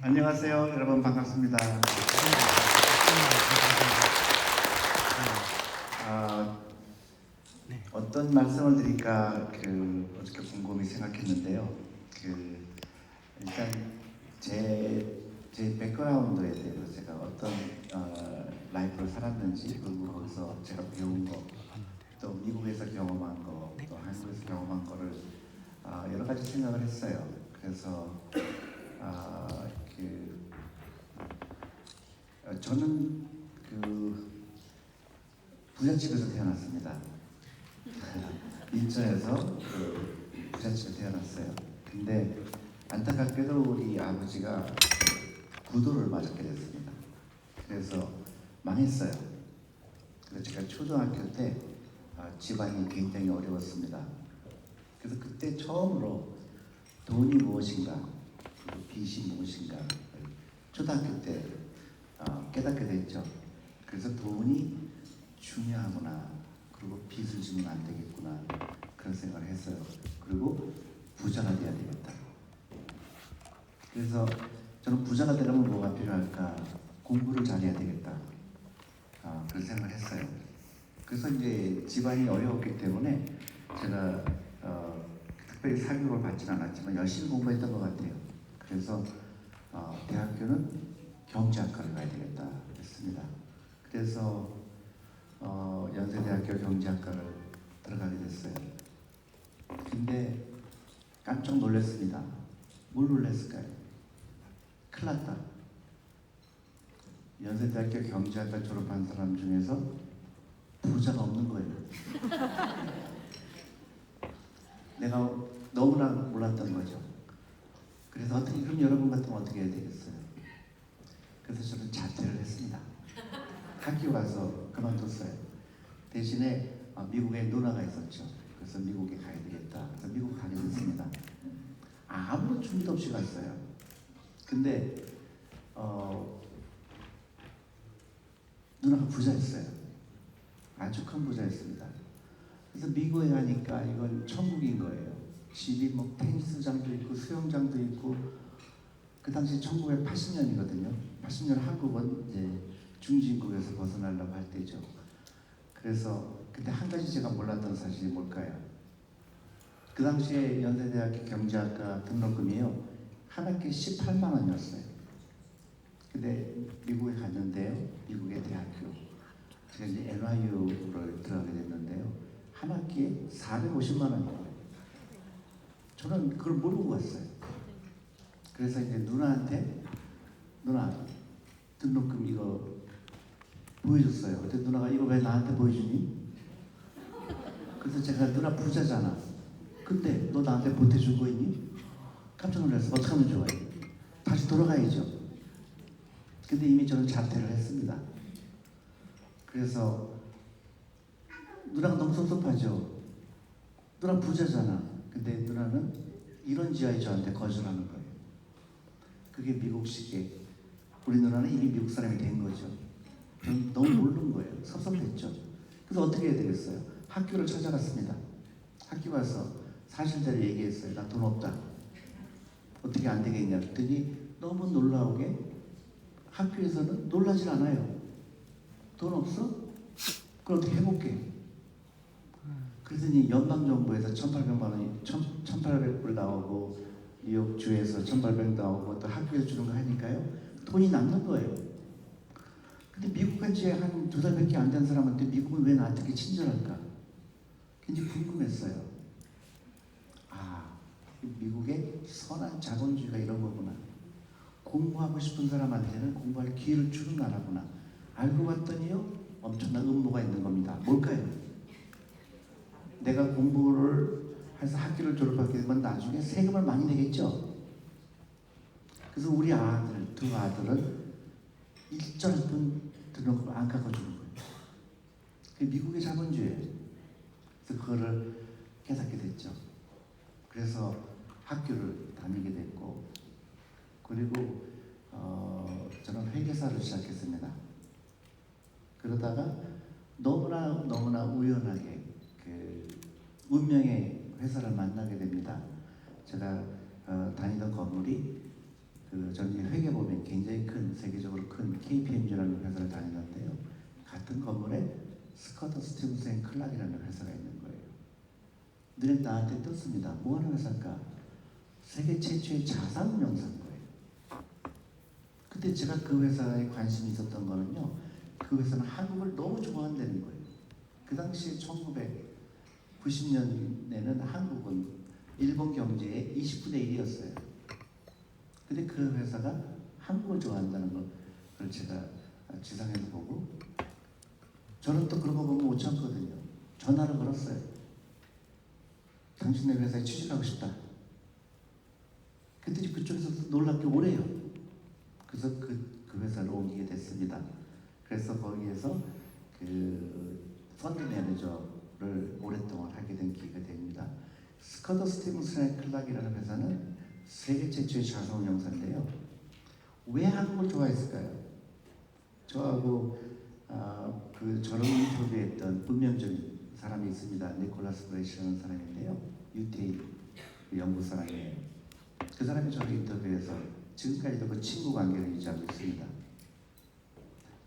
안녕하세요, 여러분 반갑습니다. 아, 어떤 말씀을 드릴까 어저께 곰곰이 생각했는데요. 일단 제 백그라운드에 대해서 제가 어떤 라이프를 살았는지, 그리고 거기서 제가 배운 거, 또 미국에서 경험한 거, 또 한국에서 경험한 거를 여러 가지 생각을 했어요. 그래서 저는 부잣집에서 태어났습니다. 인천에서 부잣집에 태어났어요. 근데 안타깝게도 우리 아버지가 구도를 맞았게 됐습니다. 그래서 망했어요. 그래서 제가 초등학교 때 집안이 굉장히 어려웠습니다. 그래서 그때 처음으로 돈이 무엇인가, 그리고 빚이 무엇인가 초등학교 때 깨닫게 됐죠. 그래서 돈이 중요하구나, 그리고 빚을 지면 안 되겠구나, 그런 생각을 했어요. 그리고 부자가 돼야 되겠다. 그래서 저는 부자가 되려면 뭐가 필요할까? 공부를 잘해야 되겠다. 그런 생각을 했어요. 그래서 이제 집안이 어려웠기 때문에 제가 특별히 사교육을 받지는 않았지만 열심히 공부했던 것 같아요. 그래서 대학교는 경제학과를 가야 되겠다 했습니다. 그래서 연세대학교 경제학과를 들어가게 됐어요. 근데 깜짝 놀랐습니다. 뭘 놀랐을까요? 큰일 났다. 연세대학교 경제학과 졸업한 사람 중에서 부자가 없는 거예요. 내가 너무나 몰랐던 거죠. 그래서 그럼 여러분 같으면 어떻게 해야 되겠어요? 그래서 저는 자퇴를 했습니다. 학교 가서 그만뒀어요. 대신에 미국에 누나가 있었죠. 그래서 미국에 가야 되겠다. 그래서 미국 가게 됐습니다. 아무런 준비도 없이 갔어요. 근데 누나가 부자였어요. 아주 큰 부자였습니다. 그래서 미국에 가니까 이건 천국인 거예요. 집이 뭐 테니스장도 있고 수영장도 있고, 그 당시 1980년이거든요. 80년 한국은 이제 중진국에서 벗어나려고 할 때죠. 그래서 근데 한 가지 제가 몰랐던 사실이 뭘까요? 그 당시에 연세대학교 경제학과 등록금이요, 한 학기에 18만 원이었어요. 근데 미국에 갔는데요, 미국의 대학교, 제가 이제 NYU를 들어가게 됐는데요, 한 학기에 450만 원이에요. 저는 그걸 모르고 갔어요. 그래서 이제 누나한테 누나 등록금 이거 보여줬어요. 근데 누나가 이거 왜 나한테 보여주니? 그래서 제가 누나 부자잖아. 근데 너 나한테 보태준 거 있니? 깜짝 놀랐어. 어떡하면 좋아요? 다시 돌아가야죠. 근데 이미 저는 자퇴를 했습니다. 그래서 누나가 너무 섭섭하죠. 누나 부자잖아. 근데 누나는 이런 지하에 저한테 거절하는 거예요. 그게 미국식의, 우리 누나는 이미 미국 사람이 된 거죠. 저는 너무 모르는 거예요. 섭섭했죠. 그래서 어떻게 해야 되겠어요? 학교를 찾아갔습니다. 학교 가서 사실대로 얘기했어요. 나 돈 없다. 어떻게 안 되겠냐 그랬더니 너무 놀라우게 학교에서는 놀라질 않아요. 돈 없어? 그럼 어떻게 해볼게. 그러더니 연방정부에서 1,800만 원이 1,800불 나오고, 뉴욕주에서 1,800 나오고, 또 학교에서 주는 거 하니까요, 돈이 남는 거예요. 근데 미국 간 지 한 2달밖에 안 된 사람한테 미국은 왜 나한테 이렇게 친절할까? 굉장히 궁금했어요. 미국의 선한 자본주의가 이런 거구나. 공부하고 싶은 사람한테는 공부할 기회를 주는 나라구나. 알고 봤더니요, 엄청난 음모가 있는 겁니다. 뭘까요? 내가 공부를 해서 학교를 졸업하게 되면 나중에 세금을 많이 내겠죠. 그래서 우리 아들, 두 아들은 일절분 등록금을 안 깎아주는 거예요. 그게 미국의 자본주의예요. 그래서 그거를 깨닫게 됐죠. 그래서 학교를 다니게 됐고, 그리고 저는 회계사를 시작했습니다. 그러다가 너무나 우연하게 운명의 회사를 만나게 됩니다. 제가 다니던 건물이 저는 회계 보면 굉장히 큰 세계적으로 큰 KPMG라는 회사를 다녔는데요. 같은 건물에 스커터 스티븐스 앤 클락이라는 회사가 있는 거예요. 눈에 나한테 떴습니다. 뭐 하는 회사일까? 세계 최초의 자산운용사인 거예요. 그때 제가 그 회사에 관심이 있었던 거는요. 그 회사는 한국을 너무 좋아한다는 거예요. 그 당시에 1990년에는 한국은 일본 경제의 20분의 1이었어요. 근데 그 회사가 한국을 좋아한다는 걸 제가 지상에서 보고 저는 또 그런 거 보면 못 참거든요. 전화를 걸었어요. 당신네 회사에 취직하고 싶다. 그랬더니 그쪽에서 놀랍게 오래요. 그래서 그 회사로 옮기게 됐습니다. 그래서 거기에서 그 펀드 매니저를 오랫동안 하게 된 기회가 됩니다. 스커터 스티븐스 앤 클락이라는 회사는 세계 최초의 자산운용사인데요. 왜 한국을 좋아했을까요? 저하고 저를 인터뷰했던 운명적인 사람이 있습니다. 니콜라스 브레이시라는 사람인데요. 유태인 영국 사람이에요. 그 사람이 저를 인터뷰해서 지금까지도 그 친구 관계를 유지하고 있습니다.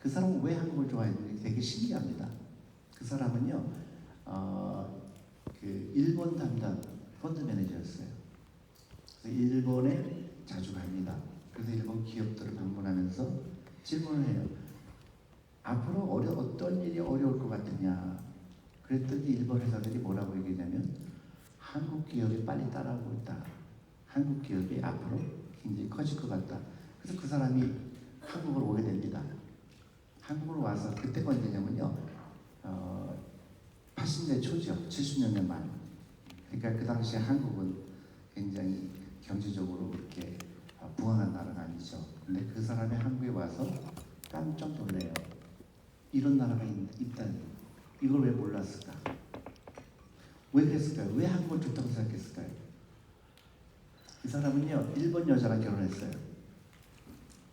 그 사람은 왜 한국을 좋아했는지 되게 신기합니다. 그 사람은요, 그 일본 담당 펀드 매니저였어요. 그래서 일본에 자주 갑니다. 그래서 일본 기업들을 방문하면서 질문을 해요. 앞으로 어떤 일이 어려울 것 같으냐. 그랬더니 일본 회사들이 뭐라고 얘기냐면 한국 기업이 빨리 따라오고 있다. 한국 기업이 앞으로 굉장히 커질 것 같다. 그래서 그 사람이 한국으로 오게 됩니다. 한국으로 와서 그때가 언제냐면요. 80년대 초죠. 70년대 말. 그러니까 그 당시에 한국은 굉장히 경제적으로 그렇게 부강한 나라가 아니죠. 근데 그 사람이 한국에 와서 깜짝 놀래요. 이런 나라가 있다니. 이걸 왜 몰랐을까? 왜 그랬을까요? 왜 한국을 좋다고 생각했을까요? 이 사람은요, 일본 여자랑 결혼했어요.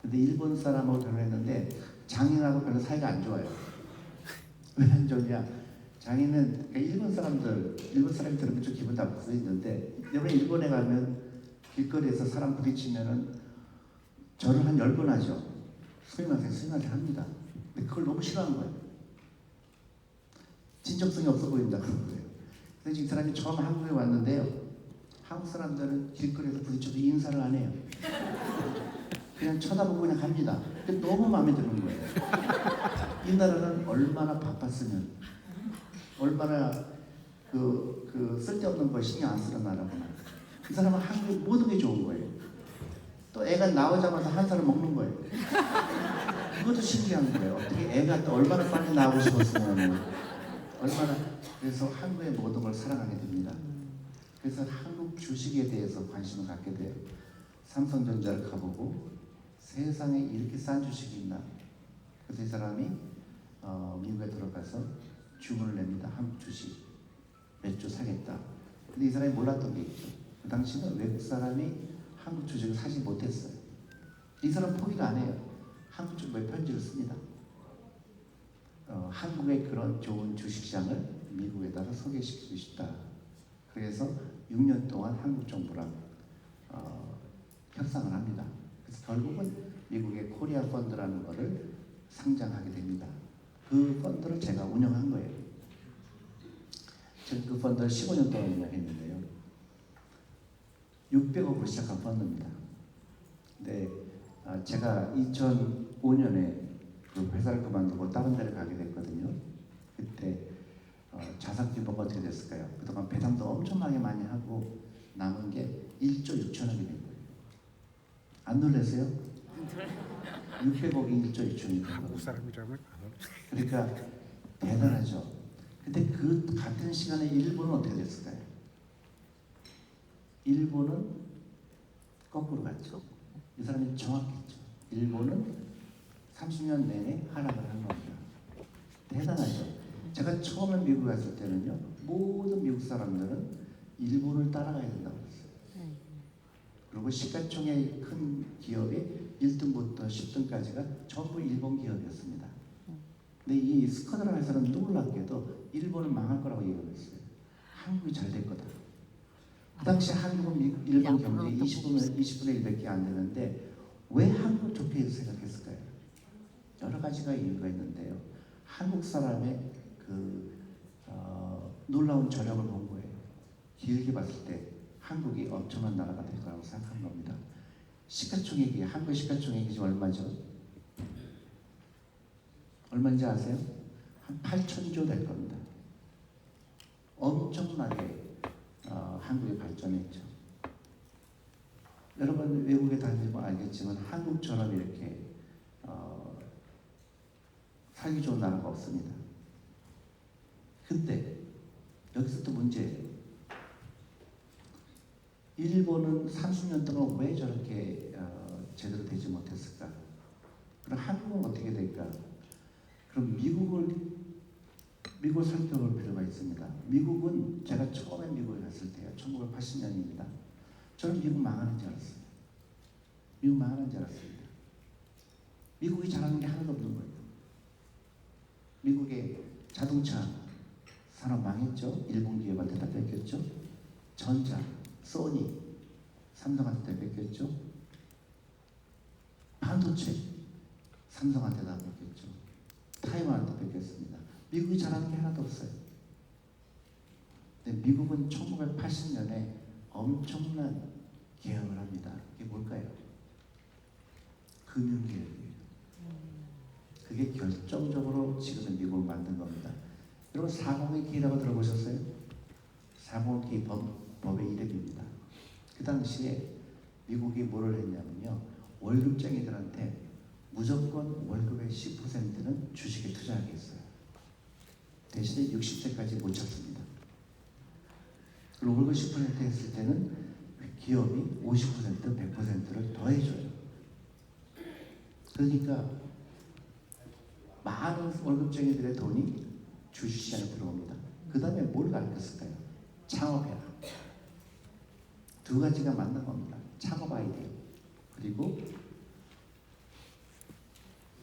근데 일본 사람하고 결혼했는데 장인하고 별로 사이가 안 좋아요. 왜 안 좋냐? 장인은 그러니까 일본 사람이 들으면 좀 기분 나쁠 수 있는데 여러분 일본에 가면 길거리에서 사람 부딪히면은 절을 한 10번 하죠. 스미마셍 합니다. 근데 그걸 너무 싫어하는 거예요. 진정성이 없어 보인다 그런 거예요. 그래서 이 사람이 처음 한국에 왔는데요. 한국 사람들은 길거리에서 부딪혀도 인사를 안 해요. 그냥 쳐다보고 그냥 갑니다. 근데 너무 마음에 드는 거예요. 이 나라는 얼마나 바빴으면 얼마나 그 쓸데없는 거 신경 안 쓰는 나라구나. 이 사람은 한국의 모든 게 좋은 거예요. 또 애가 나오자마자 한 살을 먹는 거예요. 그것도 신기한 거예요. 어떻게 애가 또 얼마나 빨리 나오고 싶었으면 얼마나. 그래서 한국의 모든 걸 사랑하게 됩니다. 그래서 한국 주식에 대해서 관심을 갖게 돼요. 삼성전자를 가보고 세상에 이렇게 싼 주식이 있나. 그래서 이 사람이 미국에 들어가서 주문을 냅니다. 한국 주식 몇 주 사겠다. 근데 이 사람이 몰랐던 게 있죠. 그 당시는 외국 사람이 한국 주식을 사지 못했어요. 이 사람 포기가 안 해요. 한국 정부에 편지를 씁니다. 한국의 그런 좋은 주식시장을 미국에다가 소개시키고 싶다. 그래서 6년 동안 한국 정부랑 협상을 합니다. 그래서 결국은 미국의 코리아 펀드라는 것을 상장하게 됩니다. 그 펀드를 제가 운영한 거예요. 저는 그 펀드를 15년 동안 운영했는데요. 600억으로 시작한 펀드입니다. 근데 제가 2005년에 그 회사를 그만두고 다른 데를 가게 됐거든요. 그때 자산 규모가 어떻게 됐을까요? 그동안 배당도 엄청나게 많이 하고 남은 게 1조 6천억이 된 거예요. 안 놀라세요? 600억이 1조 6천억이 된 거예요. 한국 사람이라면 그러니까 대단하죠. 근데 그 같은 시간에 일본은 어떻게 됐을까요? 일본은 거꾸로 갔죠. 이 사람이 정확했죠. 일본은 30년 내내 하락을 한 겁니다. 대단하죠. 제가 처음에 미국 갔을 때는요, 모든 미국 사람들은 일본을 따라가야 된다고 했어요. 그리고 시가총액 큰 기업이 1등부터 10등까지가 전부 일본 기업이었습니다. 근데 이 스커더라는 회사는 놀랍게도 일본은 망할 거라고 예언했어요. 한국이 잘 될 거다. 그 당시 한국은 일본 경제 20분의 1밖에 안 되는데 왜 한국 좋게 생각했을까요? 여러 가지가 이유가 있는데요. 한국 사람의 놀라운 저력을 본 거예요. 길게 봤을 때 한국이 엄청난 나라가 될 거라고 생각한 겁니다. 시가총액이, 한국 시가총액이 지금 얼마죠? 얼마인지 아세요? 한 8천조 될 겁니다. 엄청나게 한국이 발전했죠. 여러분 외국에 다니면 알겠지만 한국처럼 이렇게 살기 좋은 나라가 없습니다. 근데 여기서 또 문제예요. 일본은 30년 동안 왜 저렇게 제대로 되지 못했을까? 그럼 한국은 어떻게 될까? 그럼 미국을 살펴볼 필요가 있습니다. 미국은 제가 처음에 미국에 갔을 때요. 1980년입니다. 저는 미국 망하는 줄 알았어요. 미국 망하는 줄 알았습니다. 미국이 잘하는 게 하나도 없는 거예요. 미국의 자동차 산업 망했죠. 일본 기업한테 다 뺏겼죠. 전자, 소니, 삼성한테 뺏겼죠. 반도체, 삼성한테 다 뺏겼죠. 타이완한테 뺏겼습니다. 미국이 잘하는 게 하나도 없어요. 근데 미국은 1980년에 엄청난 개혁을 합니다. 이게 뭘까요? 금융개혁이에요. 그게 결정적으로 지금의 미국을 만든 겁니다. 여러분 401K라고 들어보셨어요? 401K 법의 이름입니다. 그 당시에 미국이 뭐를 했냐면요. 월급쟁이들한테 무조건 월급의 10%는 주식에 투자하게 했어요. 대신에 60세까지 못 찾습니다. 그리고 월급 10% 했을 때는 기업이 50%, 100%를 더해줘요. 그러니까 많은 월급쟁이들의 돈이 주식시장에 들어옵니다. 그 다음에 뭘 가르쳤을까요? 창업해라. 두 가지가 만난 겁니다. 창업 아이디어 그리고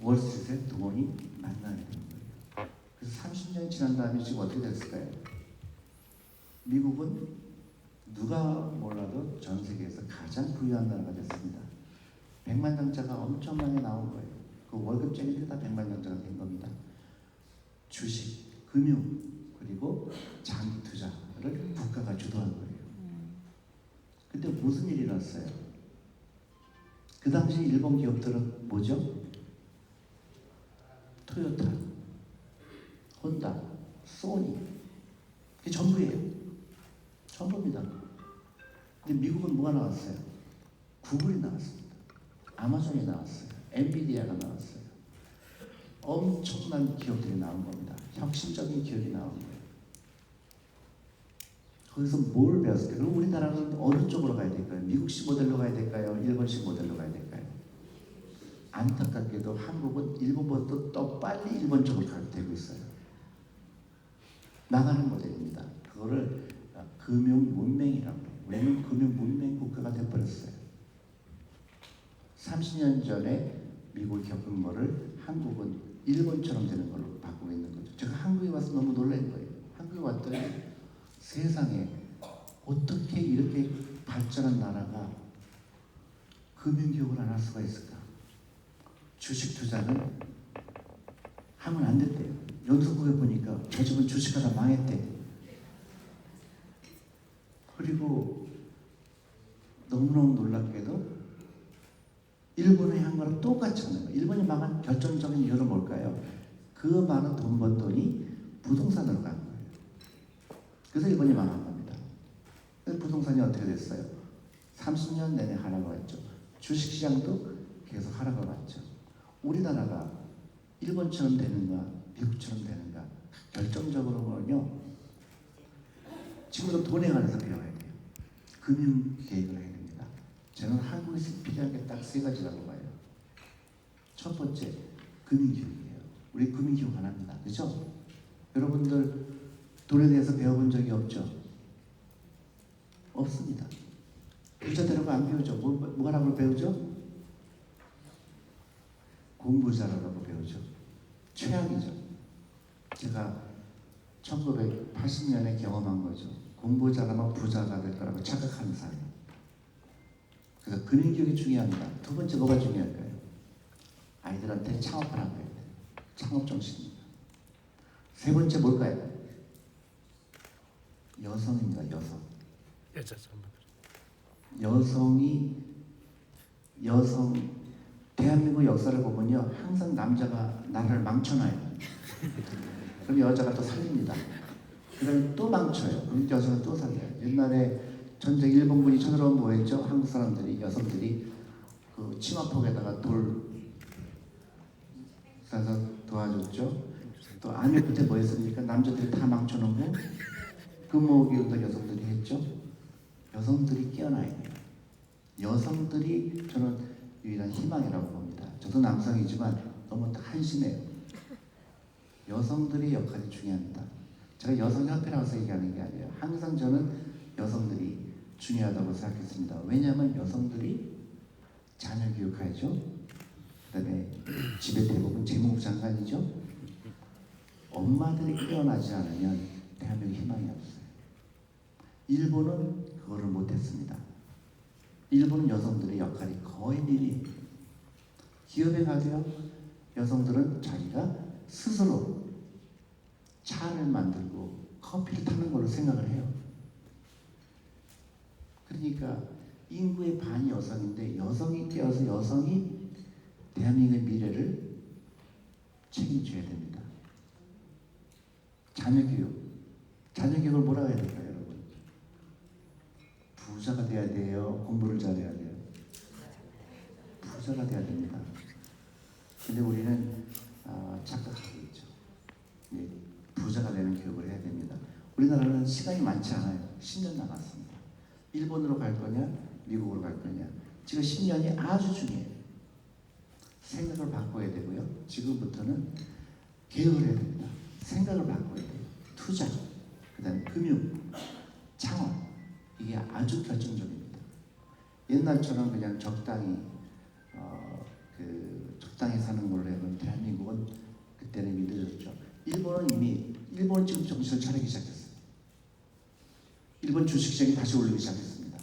월스트리트의 돈이 만나게 되는 거예요. 그래서 30년이 지난 다음에 지금 어떻게 됐을까요? 미국은 누가 몰라도 전 세계에서 가장 부유한 나라가 됐습니다. 백만장자가 엄청 많이 나온 거예요. 그 월급쟁이들이 다 백만장자가 된 겁니다. 주식, 금융, 그리고 장기 투자를 국가가 주도한 거예요. 근데 무슨 일이 났어요? 그 당시 일본 기업들은 뭐죠? 토요타, 혼다, 소니, 그게 전부예요. 전부입니다. 근데 미국은 뭐가 나왔어요? 구글이 나왔습니다. 아마존이 나왔어요. 엔비디아가 나왔어요. 엄청난 기업들이 나온 겁니다. 혁신적인 기업이 나온 거예요. 거기서 뭘 배웠을까요? 그럼 우리나라는 어느 쪽으로 가야 될까요? 미국식 모델로 가야 될까요? 일본식 모델로 가야 될까요? 안타깝게도 한국은 일본보다 더 빨리 일본 쪽으로 되고 있어요. 나가는 모델입니다. 그거를 금융문맹이라고 해요. 왜냐면 금융문맹 국가가 돼버렸어요. 30년 전에 미국이 겪은 거를 한국은 일본처럼 되는 걸로 바꾸고 있는 거죠. 제가 한국에 와서 너무 놀란 거예요. 한국에 왔더니 세상에 어떻게 이렇게 발전한 나라가 금융교육을 안 할 수가 있을까? 주식 투자는 하면 안 됐대요. 연수국에 보니까 저 집은 주식하다 망했대. 그리고 너무너무 놀랍게도 일본의 한 거랑 똑같이 하는 거예요. 일본이 망한 결정적인 이유는 뭘까요? 그 많은 돈 번 돈이 부동산으로 간 거예요. 그래서 일본이 망한 겁니다. 부동산이 어떻게 됐어요? 30년 내내 하락을 했죠. 주식시장도 계속 하락을 했죠. 우리나라가 일본처럼 되는가 미국처럼 되는가 결정적으로는요. 지금도 돈에 관해서 배워야 돼요. 금융계획을 해야 됩니다. 저는 한국에서 필요한 게 딱 세 가지라고 봐요. 첫 번째, 금융교육이에요. 우리 금융교육 안 합니다. 그렇죠? 여러분들 돈에 대해서 배워본 적이 없죠? 없습니다. 부자되라고 안 배우죠? 뭐라고 배우죠? 공부 잘하라고 배우죠. 최악이죠. 제가 1980년에 경험한 거죠. 공부 잘하면 부자가 될 거라고 착각하는 사람. 그 그래서 금융교육이 중요합니다. 두 번째 뭐가 중요할까요? 아이들한테 창업하라고 해야 돼요. 창업 정신입니다. 세 번째 뭘까요? 여성입니다. 여성 대한민국 역사를 보면요, 항상 남자가 나라를 망쳐놔요. 그럼 여자가 또 살립니다. 그다음에 또 망쳐요. 그럼 여자가 또 살려요. 옛날에 전쟁 일본군이 쳐들어오면 뭐했죠? 한국 사람들이, 여성들이 그 치마폭에다가 돌 싸서 도와줬죠. 또 아미 그때 뭐 했습니까? 남자들이 다 망쳐놓고 금호기도 여성들이 했죠. 여성들이 깨어나야 돼요. 여성들이 저는 유일한 희망이라고 봅니다. 저도 남성이지만 너무 한심해요. 여성들의 역할이 중요합니다. 제가 여성협회라고 얘기하는 게 아니에요. 항상 저는 여성들이 중요하다고 생각했습니다. 왜냐하면 여성들이 자녀 교육하죠. 그 다음에 집에 대부분 재무부 장관이죠. 엄마들이 깨어나지 않으면 대한민국 희망이 없어요. 일본은 그거를 못했습니다. 일본은 여성들의 역할이 거의 미리. 기업에 가도요, 여성들은 자기가 스스로 차를 만들고 커피를 타는 걸로 생각을 해요. 그러니까 인구의 반이 여성인데 여성이 깨어서 여성이 대한민국의 미래를 책임져야 됩니다. 자녀교육을 뭐라고 해야 될까요, 여러분? 부자가 돼야 돼요? 공부를 잘해야 돼요? 부자가 돼야 됩니다. 근데 우리는 착각하고 있죠. 예, 부자가 되는 교육을 해야 됩니다. 우리나라는 시간이 많지 않아요. 10년 남았습니다. 일본으로 갈 거냐, 미국으로 갈 거냐. 지금 10년이 아주 중요해요. 생각을 바꿔야 되고요. 지금부터는 개혁을 해야 됩니다. 생각을 바꿔야 돼요. 투자, 그 다음에 금융, 창업, 이게 아주 결정적입니다. 옛날처럼 그냥 적당히 적당히 사는 걸로 해본 대한민국은 그때는 이미 늦었죠. 일본은 지금 정신을 차리기 시작했어요. 일본 주식시장이 다시 올리기 시작했습니다.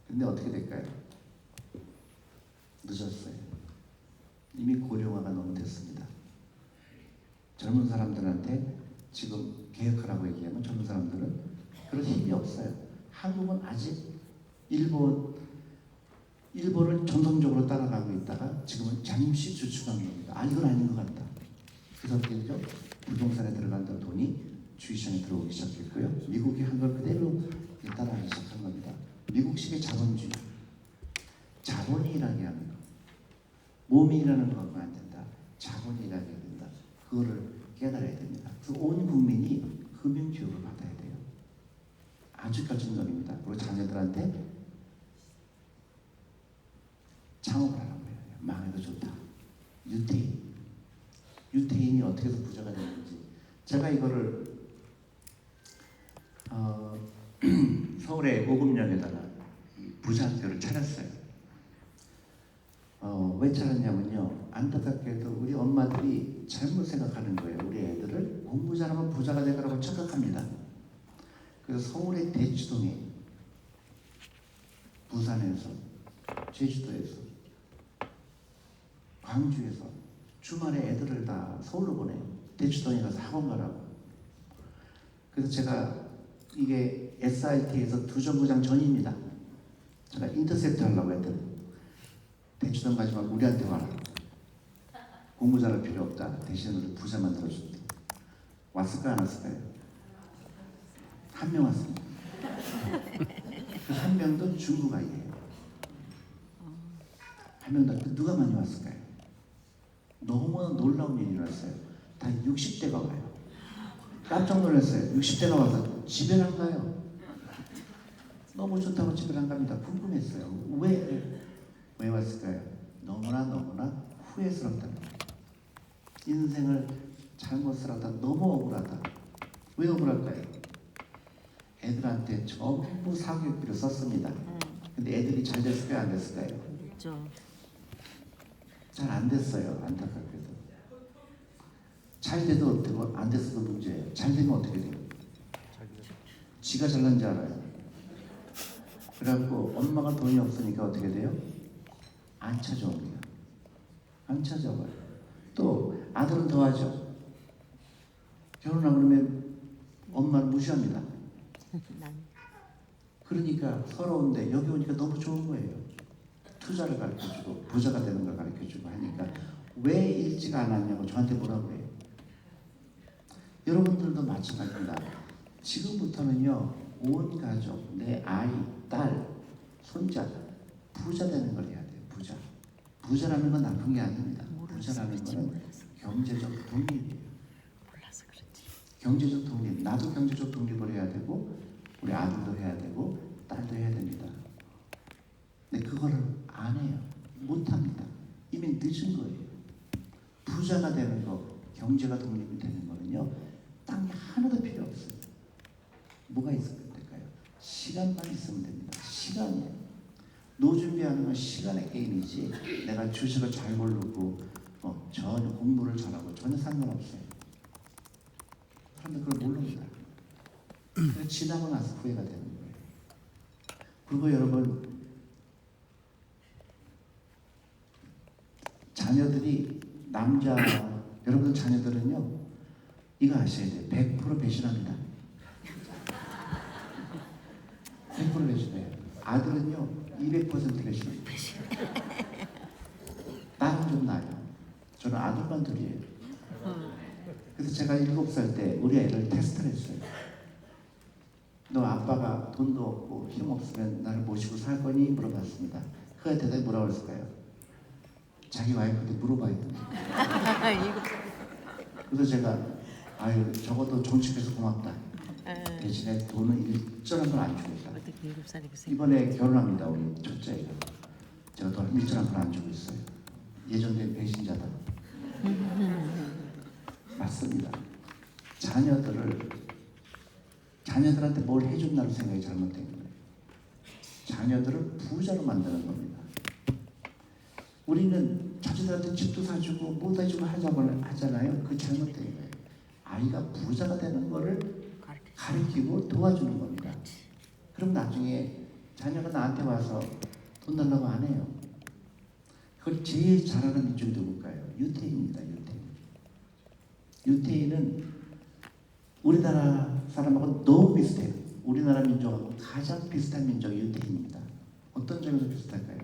근데 어떻게 될까요? 늦었어요. 이미 고령화가 너무 됐습니다. 젊은 사람들한테 지금 개혁하라고 얘기하면 젊은 사람들은 그런 힘이 없어요. 한국은 아직 일본을 전통적으로 따라가고 있다가 지금은 잠시 주춤한 겁니다. 이건 아닌 것 같다. 그래서 어떻게 되죠? 부동산에 들어간다는 돈이 주식시장에 들어오기 시작했고요. 미국이 한 걸 그대로 따라하기 시작한 겁니다. 미국식의 자본주의, 자본이 일하게 하는 거, 몸이 일하는 것만 안 된다. 자본이 일하게 된다. 그거를 깨달아야 됩니다. 그래서 온 국민이 금융교육을 받아야 돼요. 아주 결정적입니다. 그리고 자녀들한테 창업을 하라고 해요. 망해도 좋다. 유태인이 어떻게 해서 부자가 되는지. 제가 이거를 서울의 오금역에다가 부자학교를 차렸어요. 왜 차렸냐면요. 안타깝게도 우리 엄마들이 잘못 생각하는 거예요. 우리 애들을 공부 잘하면 부자가 되라고 착각합니다. 그래서 서울의 대치동에, 부산에서, 제주도에서, 광주에서 주말에 애들을 다 서울로 보내요. 대치동에 가서 학원 가라고. 그래서 제가 이게 SIT에서 두정거장 전입니다. 제가 인터셉트 하려고 했더니 대치동 가지 말고 우리한테 와라. 공부 잘할 필요 없다. 대신 우리 부자 만들어준다. 왔을까요? 안 왔을까요? 한 명 왔습니다. 그 한 명도 중국 아이예요. 한 명도 누가 많이 왔을까요? 너무나 놀라운 일이 일어났어요. 다 60대가 와요. 깜짝 놀랐어요. 60대가 와서 집에 안 가요. 너무 좋다고 집에 안 갑니다. 궁금했어요. 왜 왔을까요? 너무나 후회스럽답니다. 인생을 잘못 살았다. 너무 억울하다. 왜 억울할까요? 애들한테 전부 사교육비를 썼습니다. 근데 애들이 잘 됐을까요? 안 됐을까요? 그렇죠. 잘 안 됐어요. 안타깝게도. 잘 돼도 어떻고 안 됐어도 문제예요. 잘 되면 어떻게 돼요? 지가 잘난 줄 알아요. 그래갖고 엄마가 돈이 없으니까 어떻게 돼요? 안 찾아옵니다. 안 찾아와요. 또 아들은 더하죠. 결혼하고 그러면 엄마를 무시합니다. 그러니까 서러운데 여기 오니까 너무 좋은 거예요. 투자를 가르쳐주고 부자가 되는 걸 가르쳐주고 하니까 왜 일찍 안 왔냐고 저한테 뭐라고 해요. 여러분들도 마찬가지입니다. 지금부터는요, 온 가족, 내 아이, 딸, 손자 부자 되는 걸 해야 돼요. 부자. 부자라는 건 나쁜 게 아닙니다. 부자라는 거는 경제적 독립이에요. 경제적 독립. 나도 경제적 독립을 해야 되고 우리 아들도 해야 되고 딸도 해야 됩니다. 근데 그거를 안 해요. 못 합니다. 이미 늦은 거예요. 부자가 되는 거, 경제가 독립이 되는 거는요, 땅이 하나도 필요 없어요. 뭐가 있으면 될까요? 시간만 있으면 됩니다. 시간이에요. 노 준비하는 건 시간의 게임이지 내가 주식을 잘 고르고 전혀 공부를 잘하고 전혀 상관없어요. 그런데 그걸 모릅니다. 그래서 지나고 나서 후회가 되는 거예요. 그리고 여러분, 자녀들이 남자, 여러분 자녀들은요, 이거 아셔야 돼요. 100% 배신합니다. 100% 배신해요. 아들은요, 200% 배신합니다. 딸은 좀 나아요. 저는 아들만 둘이에요. 그래서 제가 7살 때 우리 애를 테스트를 했어요. 너 아빠가 돈도 없고 힘 없으면 나를 모시고 살 거니? 물어봤습니다. 그 대답이 뭐라고 했을까요? 자기 와이프한테 물어봐야 된다. 그래서 제가 아유 적어도 정치해서 고맙다. 대신에 돈은 일절한 건 안 주겠다. 이번에 결혼합니다. 우리 첫째가. 제가 돈 일절한 건 안 주고 있어요. 예정된 배신자다. 맞습니다. 자녀들한테 뭘 해준다는 생각이 잘못된 거예요. 자녀들을 부자로 만드는 겁니다. 우리는 자녀들한테 집도 사주고 뭐 해주고 하자고 하잖아요. 그 잘못된 거예요. 아이가 부자가 되는 거를 가르치고 도와주는 겁니다. 그럼 나중에 자녀가 나한테 와서 돈 달라고 안 해요. 그걸 제일 잘하는 민족이 누굴까요? 유태인입니다. 유태인은 우리나라 사람하고 너무 비슷해요. 우리나라 민족하고 가장 비슷한 민족이 유태인입니다. 어떤 점에서 비슷할까요?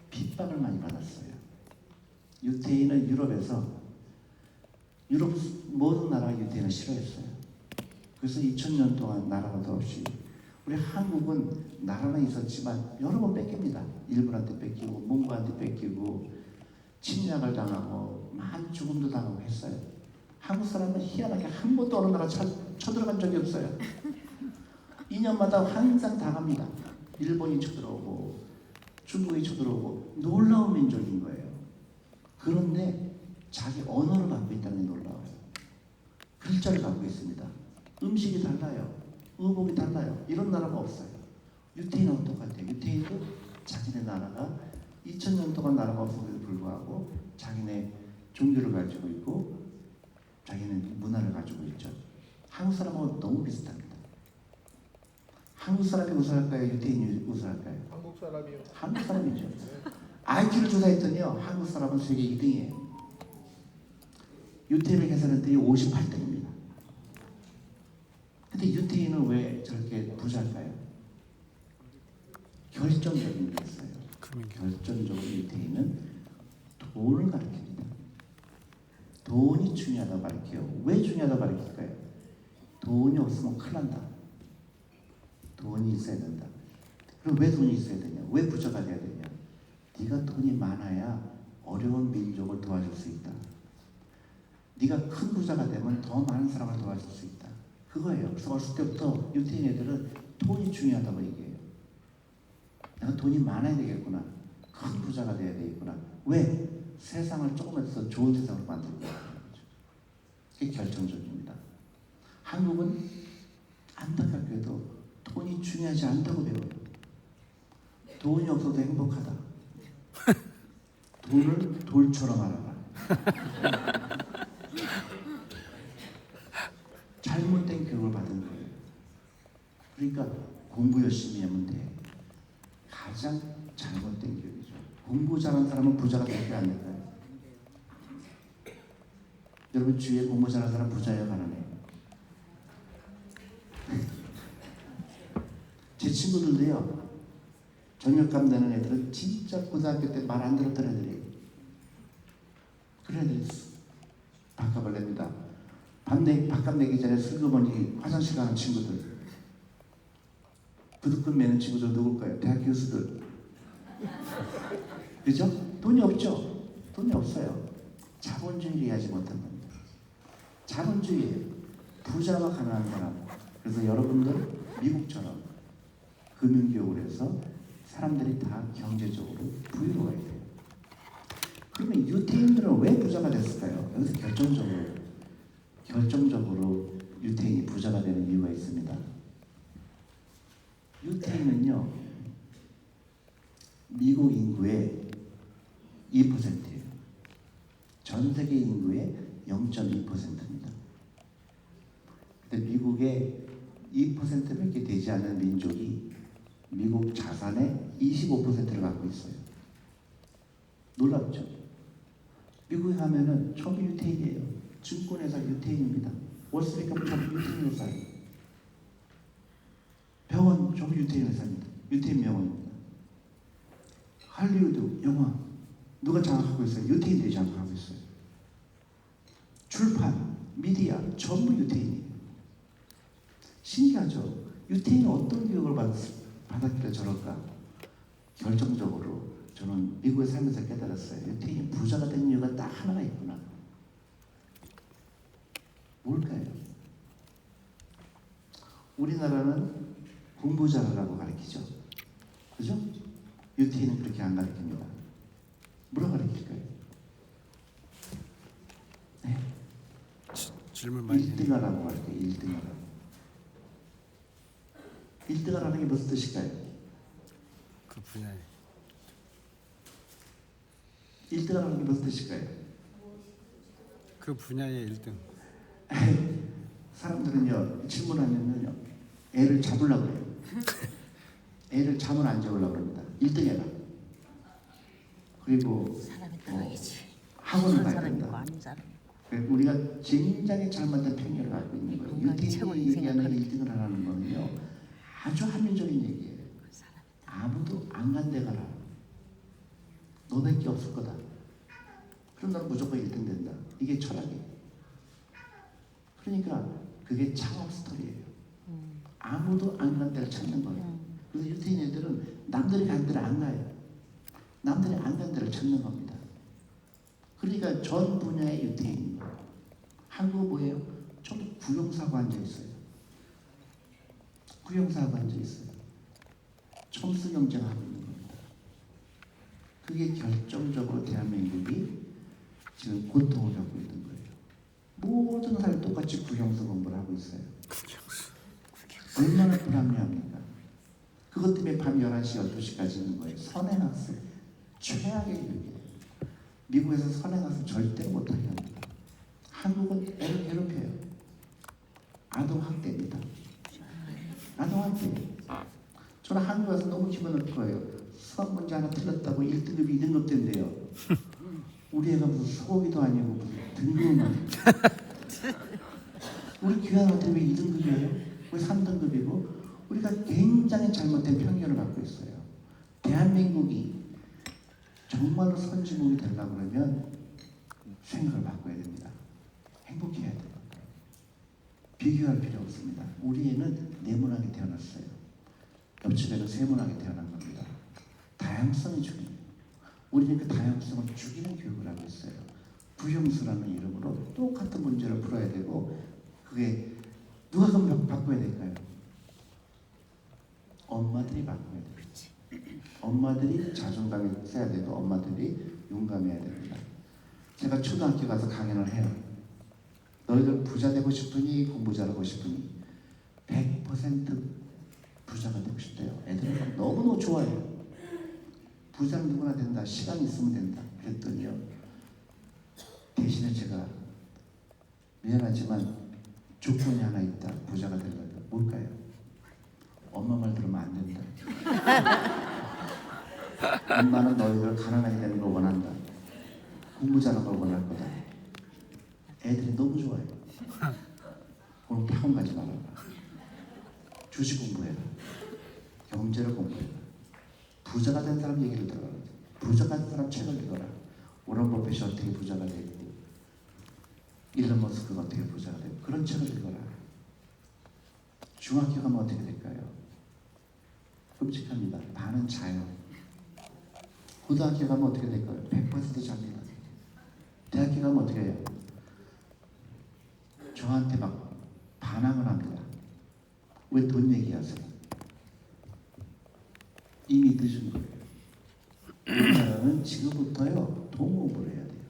핍박을 많이 받았어요. 유태인은 유럽 모든 나라가 유태인을 싫어했어요. 그래서 2000년 동안 나라가 더 없이 우리 한국은 나라는 있었지만 여러 번 뺏깁니다. 일본한테 뺏기고 몽고한테 뺏기고 침략을 당하고 많은 죽음도 당하고 했어요. 한국 사람은 희한하게 한 번도 어느 나라 쳐들어간 적이 없어요. 2년마다 항상 당합니다. 일본이 쳐들어오고 중국이 쳐들어오고 놀라운 민족인 거예요. 그런데 자기 언어를 갖고 있다는 게 놀라워요. 글자를 갖고 있습니다. 음식이 달라요. 의복이 달라요. 이런 나라가 없어요. 유태인은 똑같아요. 유태인도 자기네 나라가 2000년 동안 나라가 없음에도 불구하고 자기네 종교를 가지고 있고 자기는 문화를 가지고 있죠. 한국 사람하고 너무 비슷합니다. 한국 사람이 우수할까요? 유태인이 우수할까요? 한국 사람이요. 한국 사람이죠. IQ를 조사했더니요, 한국 사람은 세계 2등이에요. 유태인을 계산했더니 58등입니다. 근데 유태인은 왜 저렇게 부자일까요? 결정적인 게 있어요. 결정적으로 유태인은 돈을 가르칩니다. 돈이 중요하다고 가르쳐요. 왜 중요하다고 가르칠까요? 돈이 없으면 큰일 난다. 돈이 있어야 된다. 그럼 왜 돈이 있어야 되냐? 왜 부자가 돼야 되냐? 네가 돈이 많아야 어려운 민족을 도와줄 수 있다. 네가 큰 부자가 되면 더 많은 사람을 도와줄 수 있다. 그거예요. 그래서 어렸을 때부터 유태인 애들은 돈이 중요하다고 얘기해요. 내가 돈이 많아야 되겠구나. 큰 부자가 돼야 되겠구나. 왜? 세상을 조금만 더 좋은 세상으로 만들고 있는 거죠. 그게 결정적입니다. 한국은 안타깝게도 돈이 중요하지 않다고 배워요. 돈이 없어도 행복하다. 돈을 돌처럼 알아라. 잘못된 교육을 받은 거예요. 그러니까 공부 열심히 하면 돼. 가장 잘못된 교육이죠. 공부 잘하는 사람은 부자가 될게 안 될까요? 여러분 주위에 공부 잘하는 사람 부자예요, 가난해요? 제 친구들도요, 전역감 되는 애들은 진짜 고등학교 때 말 안 들었던 애들이에요. 그런 애들이 바꿔버립니다. 밥값 내기 전에 슬그머니 화장실 가는 친구들, 부득금 매는 친구들 누굴까요? 대학 교수들. 그죠? 돈이 없죠? 돈이 없어요. 자본주의를 이해하지 못한 겁니다. 자본주의예요. 부자와 가난한 사람. 그래서 여러분들 미국처럼 금융교육을 해서 사람들이 다 경제적으로 부유로워야 돼요. 그러면 유태인들은 왜 부자가 됐을까요? 여기서 결정적으로 유태인이 부자가 되는 이유가 있습니다. 유태인은요, 미국 인구의 2%예요. 전 세계 인구의 0.2%입니다. 근데 미국의 2%밖에 되지 않은 민족이 미국 자산의 25%를 갖고 있어요. 놀랍죠? 미국에 가면은 전부 유태인이에요. 증권회사 유태인입니다. 월스트리트 전부 유태인 회사예요. 병원 전부 유태인 회사입니다. 유태인 병원입니다. 할리우드 영화 누가 장악하고 있어요? 유태인들이 장악하고 있어요. 출판, 미디어 전부 유태인이에요. 신기하죠? 유태인은 어떤 교육을 받았길래 저럴까? 결정적으로 저는 미국에 살면서 깨달았어요. 유태인이 부자가 된 이유가 딱 하나가 있구나. 뭘까요? 우리나라는 공부 잘하라고 가르치죠. 그죠? 유태인은 그렇게 안 가르칩니다. 뭐라 가르칠까요? 네. 질문 많이 1등하라고 가르쳐요. 1등하라고. 1등하라는 게 무슨 뜻일까요? 그 분야에 1등하라는 게 무슨 뜻일까요? 그 분야의 1등. 사람들은요, 질문하면요, 애를 잡으려고 해요. 애를 잠을 안 재우려고 합니다. 1등 해라. 그리고 학원을 가야 된다. 우리가 굉장히 잘못된 편견을 갖고 있는 거예요. 유태인이 얘기하는 1등을 하라는 거는요, 아주 합리적인 얘기예요. 아무도 안 간 데 가라. 너밖에 없을 거다. 그럼 너는 무조건 1등 된다. 이게 철학이에요. 그러니까 그게 창업 스토리예요. 아무도 안 간 데를 찾는 거예요. 그래서 유태인 애들은 남들이 간 데를 안 가요. 남들이 안 간 데를 찾는 겁니다. 그러니까 전 분야의 유태인인 거예요. 한국은 뭐예요? 전부 구경사고 앉아 있어요. 구경사고 앉아 있어요. 첨수 경쟁하고 있는 겁니다. 그게 결정적으로 대한민국이 지금 고통을 겪고 있는 거예요. 모든 사람이 똑같이 구경수 공부를 하고 있어요. 얼마나 불합리합니까? 그것 때문에 밤 11시, 12시까지 있는 거예요. 선행학습. 최악의 교육이에요. 미국에서 선행학습 절대 못하게 합니다. 한국은 애를 괴롭혀요. 아동학대입니다. 아동학대. 저는 한국 와서 너무 기분 나쁠 거예요. 수학 문제 하나 틀렸다고 1등급, 2등급 된대요. 우리 애가 무슨 소고기도 아니고 무슨 등급만. 우리 귀한 아들이 왜 2등급이에요? 왜 3등급이고? 우리가 굉장히 잘못된 편견을 갖고 있어요. 대한민국이 정말로 선진국이 되려고 그러면 생각을 바꿔야 됩니다. 행복해야 돼요. 비교할 필요 없습니다. 우리 애는 네모나게 태어났어요. 옆집 애는 세모나게 태어난 겁니다. 다양성이 중요해요. 우리는 그 다양성을 죽이는 교육을 하고 있어요. 부형수라는 이름으로 똑같은 문제를 풀어야 되고, 그게 누가 그럼 바꿔야 될까요? 엄마들이 바꿔야 돼요. 엄마들이 자존감이 세야 되고 엄마들이 용감해야 됩니다. 제가 초등학교 가서 강연을 해요. 너희들 부자 되고 싶으니 공부 잘하고 싶으니 100% 부자가 되고 싶대요. 애들은 너무너무 좋아해요. 부자는 누구나 된다. 시간 있으면 된다. 그랬더니요, 대신에 제가 미안하지만 조건이 하나 있다. 부자가 되려면 뭘까요? 안 된다. 엄마는 너희들 가난하게 되는 걸 원한다. 공부 잘하는 걸 원할 거다. 애들이 너무 좋아요. 오늘 학원 가지 말아라. 주식 공부해라. 경제를 공부해라. 부자가 된 사람 얘기를 들어라. 부자가 된 사람 책을 읽어라. 워런 버핏이 어떻게 부자가 되고 일론 머스크가 어떻게 부자가 되고 그런 책을 읽어라. 중학교 가면 어떻게 될까요? 끔찍합니다. 반은 자요. 고등학교 가면 어떻게 될까요? 100% 잡니다. 대학교 가면 어떻게 해요? 저한테 막 반항을 합니다. 왜 돈 얘기하세요? 이미 늦은 거예요. 우리나라는 지금부터요 돈 공부를 해야 돼요.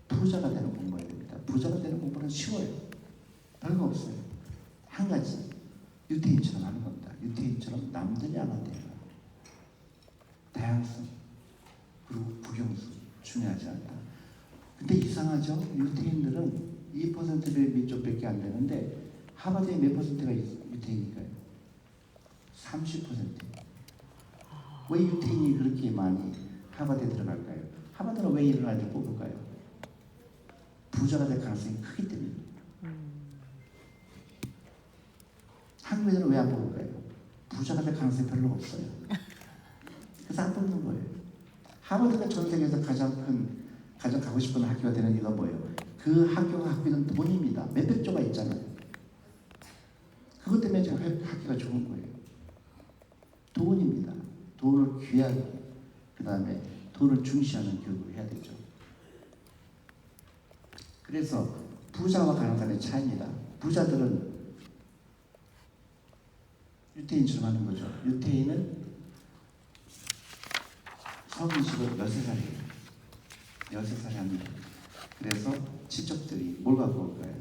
부자가 되는 공부해야 됩니다. 부자가 되는 공부는 쉬워요. 별거 없어요. 한 가지 유태인처럼 하는 겁니다. 유태인처럼 남들이 안 한대요. 다양성 그리고 국영수 중요하지 않다. 근데 이상하죠? 유태인들은 2%의 민족밖에 안 되는데 하버드에 몇 퍼센트가 유태인일까요? 30%. 왜 유태인이 그렇게 많이 하버드에 들어갈까요? 하버드는 왜 이런 아이들 뽑을까요? 부자가 될 가능성이 크기 때문에. 한국에서는 왜 안 뽑을까요? 부자가 될 가능성이 별로 없어요. 그래서 안 뽑는 거예요. 하버드가 전 세계에서 가장 가고 싶은 학교가 되는 이유가 뭐예요? 그 학교가 갖고 있는 돈입니다. 몇백 조가 있잖아요. 그것 때문에 제가 학교가 좋은 거예요. 돈입니다. 돈을 귀하게, 그 다음에 돈을 중시하는 교육을 해야 되죠. 그래서 부자와 가난간의 차이입니다. 부자들은 유태인처럼 하는 거죠. 유태인은 성인식을 13살이에요. 13살에 합니다. 그래서 친척들이 뭘 갖고 올까요?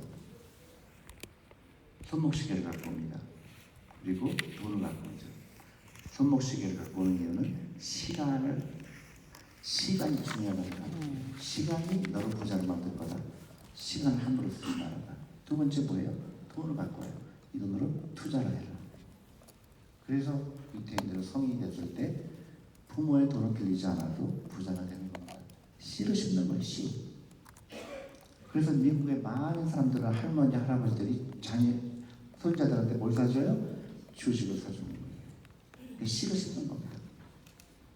손목시계를 갖고 옵니다. 그리고 돈을 갖고 오죠. 손목시계를 갖고 오는 이유는 시간이 중요하다는 거예요. 시간이 너를 부자로 만들 거다. 시간을 함부로 쓰지 말아라. 두 번째 뭐예요? 돈을 갖고 와요. 이 돈으로 투자를 해라. 그래서 유태인들은 성인이 됐을 때 부모의 돈을 빌리지 않아도 부자가 되는 겁니다. 씨를 심는 거예요. 씨. 그래서 미국의 많은 사람들은 할머니, 할아버지들이 손자들한테 뭘 사줘요? 주식을 사주는 거예요. 씨를 심는 겁니다.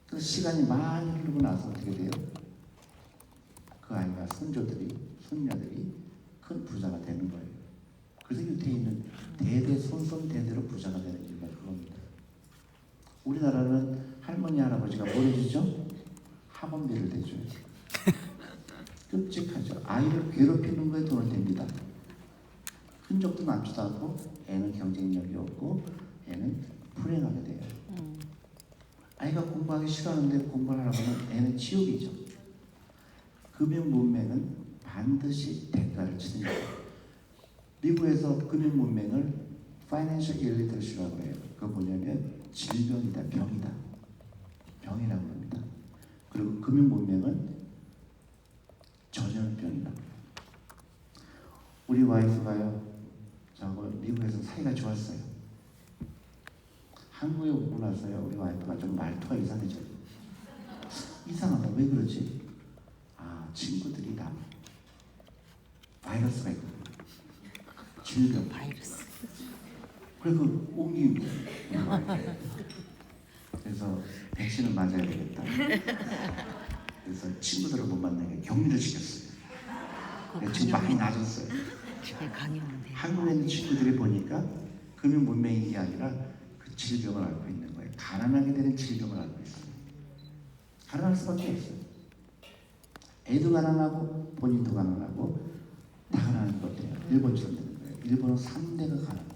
그래서 시간이 많이 흐르고 나서 어떻게 돼요? 그 아이가 손녀들이 큰 부자가 되는 거예요. 그래서 유태인은 대대 손손대대로 부자가 되는 이유가 그겁니다. 우리나라는 할머니 할아버지가 뭘 해주죠? 학원비를 대줘요. 끔찍하죠. 아이를 괴롭히는 거에 돈을 댑니다. 흔적도 남지도 않고 애는 경쟁력이 없고 애는 불행하게 돼요. 아이가 공부하기 싫어하는데 공부를 하라고 하면 애는 지옥이죠. 금융 문맹은 반드시 대가를 치는 거예요. 미국에서 금융 문맹을 Financial Illiteracy라고 해요. 그거 뭐냐면 질병이다, 병이다. 병이라고 합니다. 그리고 금융 문맹은 전염병이라고 해요. 우리 와이프가요, 저하고 미국에서 사이가 좋았어요. 한국에 오고 나서요, 우리 와이프가 좀 말투가 이상해져요. 이상하다, 왜 그러지? 아, 친구들이 다 바이러스가 있거든요. 질병. 바이러스. 그래서 옮기고. 그래서 백신을 맞아야 되겠다. 그래서 친구들을 못 만나게 격리를 시켰어요. 지금 많이 나아졌어요. 집에 강요는데. 한국에 있는 친구들이 보니까 금융 문맹이 아니라 그 질병을 앓고 있는 거예요. 가난하게 되는 질병을 앓고 있어요. 가난할 수밖에 없어요. 애도 가난하고 본인도 가난하고 다 가난한 것 같아요. 일본처럼 되는 거예요. 일본은 3대가 가난해요.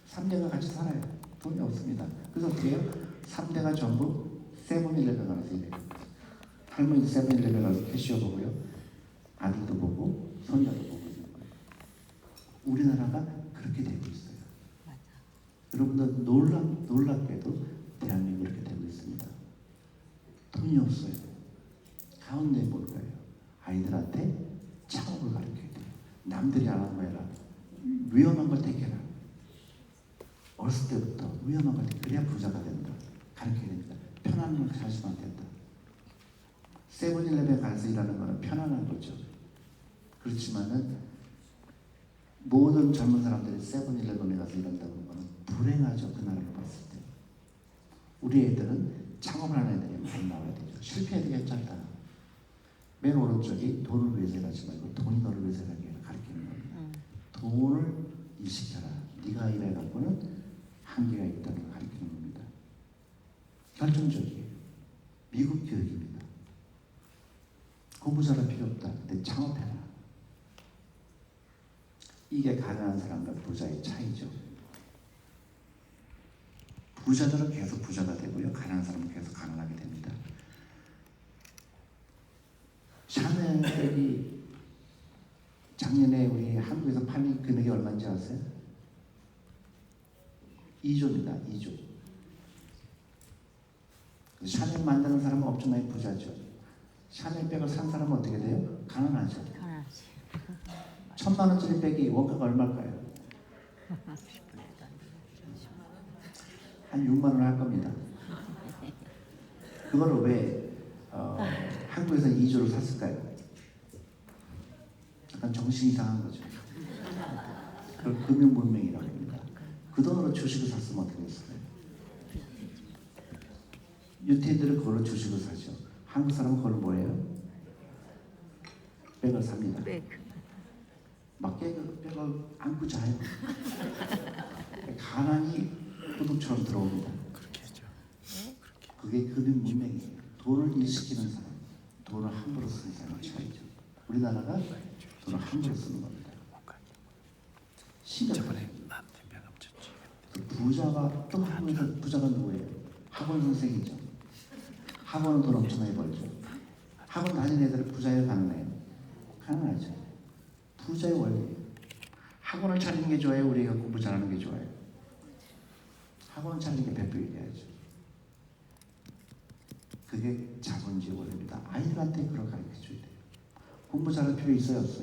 3대가 같이 살아요. 돈이 없습니다. 그래서 어떻게 해요? 3대가 전부 세븐일레븐 가서 일해요. 할머니 세븐일레븐 가서 캐시어 보고요. 아들도 보고 손자도 보고 있는 거예요. 우리나라가 그렇게 되고 있어요. 맞아. 여러분들 놀랍게도 대한민국이 그렇게 되고 있습니다. 돈이 없어요. 가운데 뭘까요? 아이들한테 창업을 가르쳐야 돼요. 남들이 안 하는 거 해라. 위험한 걸 택해라. 어렸을 때부터 위험한 걸 그래야 부자가 된다. 가르쳐야 됩니다. 편안한 걸 가르치면 안 된다. 세븐일레븐에 가서 일하는 거는 편안한 거죠. 그렇지만은 모든 젊은 사람들이 세븐일레븐에 가서 일한다는 거는 불행하죠. 그 나라로 봤을 때. 우리 애들은 창업을 하는 애들이 많이 나와야 되죠. 실패해도 괜찮다. 맨 오른쪽이 돈을 위해서 일하지 말고 돈이 너를 위해서 일하게 가르치는 겁니다. 돈을 일시켜라. 네가 일해갖고는 한계가 있다는 걸 가르치는 겁니다. 결정적이에요. 미국 교육입니다. 공부 잘할 필요 없다. 근데 창업해라. 이게 가난한 사람과 부자의 차이죠. 부자들은 계속 부자가 되고요. 가난한 사람은 계속 가난하게 됩니다. 샤넬이 작년에 우리 한국에서 팔린 금액이 얼마인지 아세요? 2조입니다. 2조. 샤넬 만드는 사람은 엄청나게 부자죠. 샤넬 백을 산 사람은 어떻게 돼요? 가난하죠. 가난하지. 1,000만 원짜리 백이 원가가 얼마일까요? 한 6만 원 할 겁니다. 그거를 왜 한국에서 2조를 샀을까요? 약간 정신이 이상한 거죠. 그걸 금융문맹이라고 합니다. 그 돈으로 주식을 샀으면 어떻게 됐을까요? 유태인들은 그걸로 주식을 사죠. 한국 사람은 그걸 뭐예요? 백을 삽니다. 막 백을 안고 자요. 가난이 도둑처럼 들어옵니다. 그렇게 했죠. 그게 금융문맹이에요. 돈을 일시키는 사람, 돈을 함부로 쓰는 사람 차이죠. 우리나라가 돈을 함부로 쓰는 겁니다. 심각해요. 저번에 나한테 명함 줬지. 부자가 또 한국에서 부자가 누구예요? 학원 선생이죠. 학원은 돈 엄청나게 벌죠. 학원 다니는 애들은 부자예요, 가난해요? 가난하죠. 부자의 원리예요. 학원을 차리는 게 좋아요? 우리가 공부 잘하는 게 좋아요? 학원을 차리는 게 배포 얘기하죠. 그게 자본주의 원리입니다. 아이들한테 그걸 가르쳐줘야 돼요. 공부 잘할 필요 있어요, 없어요?